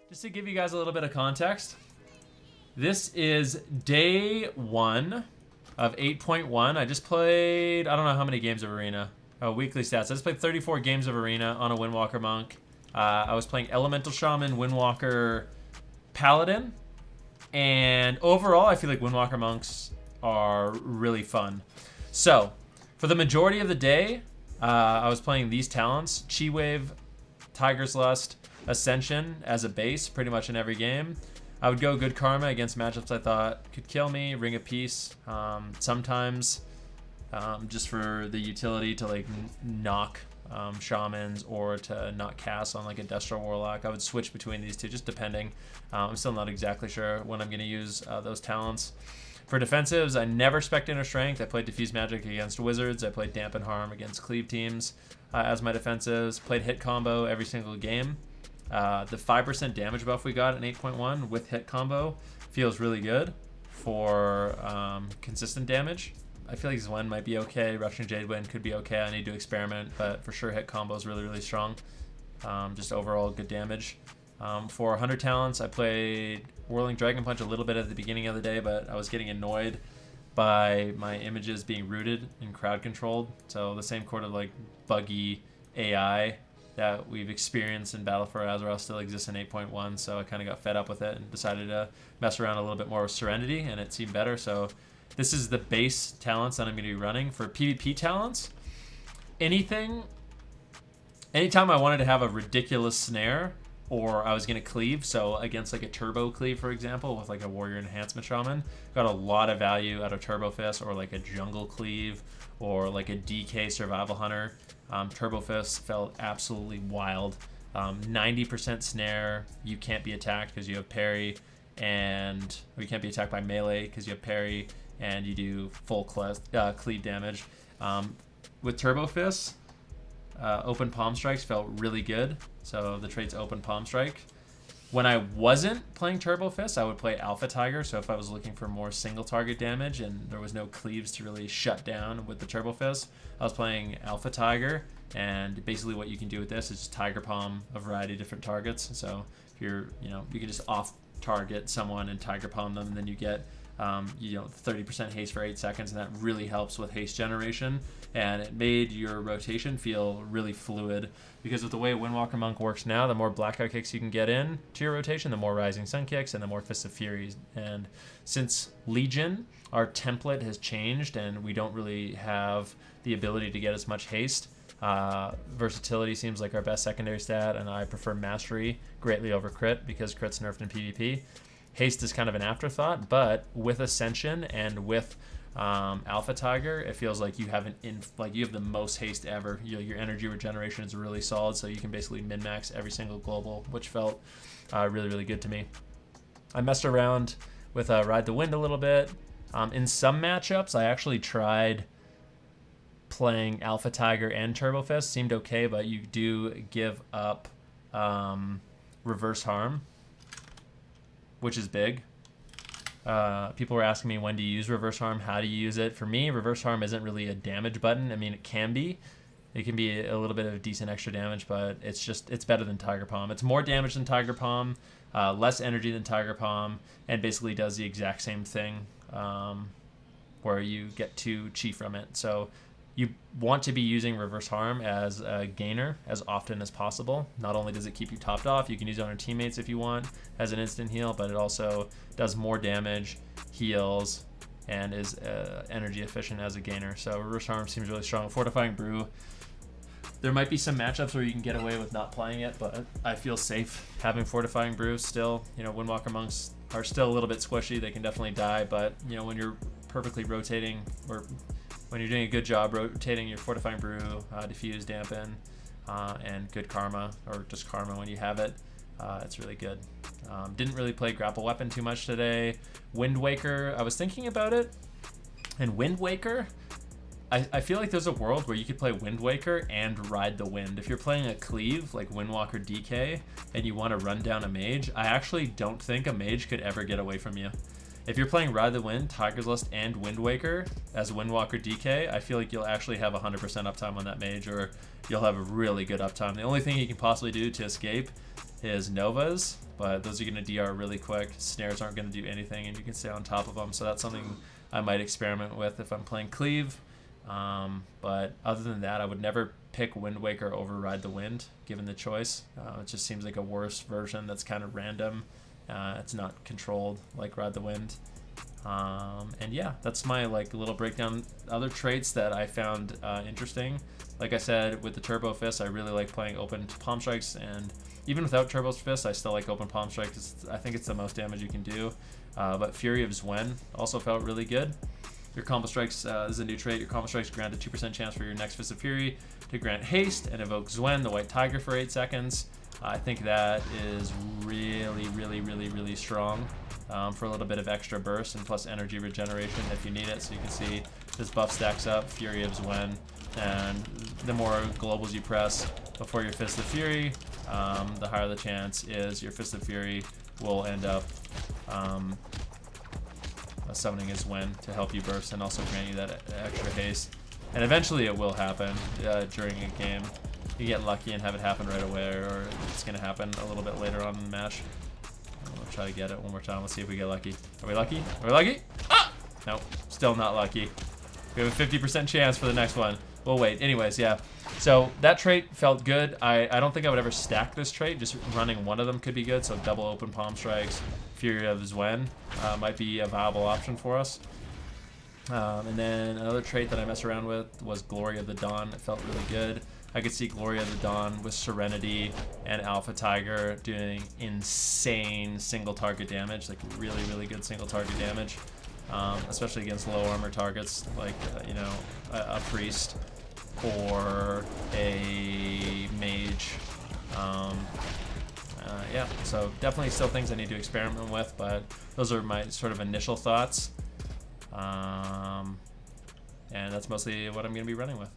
Just to give you guys a little bit of context, this is day 1 of 8.1. I just played, I don't know how many games of Arena. Oh, weekly stats. I just played 34 games of Arena on a Windwalker Monk. I was playing Elemental Shaman, Windwalker Paladin. And overall, I feel like Windwalker Monks are really fun. So, for the majority of the day, I was playing these talents. Chi Wave, Tiger's Lust, Ascension as a base pretty much in every game. I would go Good Karma against matchups I thought could kill me, Ring of Peace, sometimes just for the utility to like knock shamans or to not cast on like a Destro Warlock. I would switch between these two just depending. I'm still not exactly sure when I'm going to use those talents. For defensives, I never spec Inner Strength. I played Diffuse Magic against Wizards. I played Dampen Harm against Cleave teams as my defensives. Played Hit Combo every single game. The 5% damage buff we got in 8.1 with Hit Combo feels really good for consistent damage. I feel like Zwen might be okay. Rushing Jadewind could be okay. I need to experiment, but for sure Hit Combo is really, really strong. Just overall good damage. For 100 talents, I played Whirling Dragon Punch a little bit at the beginning of the day, but I was getting annoyed by my images being rooted and crowd controlled. So the same sort of like buggy AI that we've experienced in Battle for Azeroth still exists in 8.1, so I kind of got fed up with it and decided to mess around a little bit more with Serenity, and it seemed better. So this is the base talents that I'm going to be running. For PvP talents, anytime I wanted to have a ridiculous snare, or I was going to cleave, so against like a turbo cleave, for example, with like a warrior enhancement shaman, got a lot of value out of Turbo Fist, or like a jungle cleave, or like a DK survival hunter. Turbo Fist felt absolutely wild. 90% snare, you can't be attacked because you have parry, or you can't be attacked by melee because you have parry, and you do full cleave damage. With Turbo Fist, Open Palm Strikes felt really good. So the trait's Open Palm Strike. When I wasn't playing Turbo Fist, I would play Alpha Tiger. So if I was looking for more single target damage and there was no cleaves to really shut down with the Turbo Fist, I was playing Alpha Tiger. And basically what you can do with this is just Tiger Palm a variety of different targets. So if you can just off target someone and Tiger Palm them, and then you get 30% haste for 8 seconds, and that really helps with haste generation. And it made your rotation feel really fluid, because with the way Windwalker Monk works now, the more Blackout Kicks you can get in to your rotation, the more Rising Sun Kicks, and the more Fists of Fury. And since Legion, our template has changed, and we don't really have the ability to get as much haste. Versatility seems like our best secondary stat, and I prefer Mastery greatly over Crit, because Crit's nerfed in PvP. Haste is kind of an afterthought, but with Ascension and with Alpha Tiger, it feels like you have you have the most haste ever. Your energy regeneration is really solid, so you can basically min-max every single global, which felt really, really good to me. I messed around with Ride the Wind a little bit. In some matchups, I actually tried playing Alpha Tiger and Turbo Fist. Seemed okay, but you do give up Reverse Harm, which is big. People were asking me, when do you use Reverse Harm? How do you use it? For me, Reverse Harm isn't really a damage button. I mean, it can be. It can be a little bit of decent extra damage, but it's better than Tiger Palm. It's more damage than Tiger Palm, less energy than Tiger Palm, and basically does the exact same thing where you get 2 chi from it. So you want to be using Reverse Harm as a gainer as often as possible. Not only does it keep you topped off, you can use it on your teammates if you want as an instant heal, but it also does more damage, heals, and is energy efficient as a gainer. So Reverse Harm seems really strong. Fortifying Brew, there might be some matchups where you can get away with not playing it, but I feel safe having Fortifying Brew still. Windwalker Monks are still a little bit squishy. They can definitely die, but when you're perfectly rotating, or when you're doing a good job rotating your Fortifying Brew, Diffuse, Dampen, and Good Karma, or just Karma when you have it, it's really good. Didn't really play Grapple Weapon too much today. Windwaker, I was thinking about it, and Windwaker, I feel like there's a world where you could play Windwaker and Ride the Wind. If you're playing a cleave, like Windwalker DK, and you want to run down a mage, I actually don't think a mage could ever get away from you. If you're playing Ride the Wind, Tiger's Lust, and Windwaker as Windwalker DK, I feel like you'll actually have 100% uptime on that mage, or you'll have a really good uptime. The only thing you can possibly do to escape is Novas, but those are going to DR really quick. Snares aren't going to do anything, and you can stay on top of them. So that's something I might experiment with if I'm playing Cleave. But other than that, I would never pick Windwalker over Ride the Wind, given the choice. It just seems like a worse version that's kind of random. It's not controlled like Ride the Wind. And yeah, that's my like little breakdown. Other traits that I found interesting, like I said, with the Turbo Fist, I really like playing open palm strikes, and even without Turbo Fist, I still like open palm strikes. I think it's the most damage you can do. But Fury of Zwen also felt really good. Your combo strikes is a new trait. Your combo strikes grant a 2% chance for your next Fist of Fury to grant haste and evoke Zwen, the White Tiger, for 8 seconds. I think that is really strong for a little bit of extra burst and plus energy regeneration if you need it. So you can see this buff stacks up, Fury of Zwen, and the more globals you press before your Fist of Fury, the higher the chance is your Fist of Fury will end up summoning his Zwen to help you burst and also grant you that extra haste. And eventually it will happen during a game. You get lucky and have it happen right away, or it's going to happen a little bit later on in the match. We'll try to get it one more time. Let's see if we get lucky. Are we lucky? Are we lucky? Ah! Nope, still not lucky. We have a 50% chance for the next one. We'll wait. Anyways, yeah. So that trait felt good. I don't think I would ever stack this trait. Just running one of them could be good. So double open palm strikes, Fury of Zwen might be a viable option for us. And then another trait that I messed around with was Glory of the Dawn. It felt really good. I could see Glory of the Dawn with Serenity and Alpha Tiger doing insane single target damage, like really good single target damage, especially against low armor targets like you know, a priest or a mage. Yeah, so definitely still things I need to experiment with, but those are my sort of initial thoughts. And that's mostly what I'm going to be running with.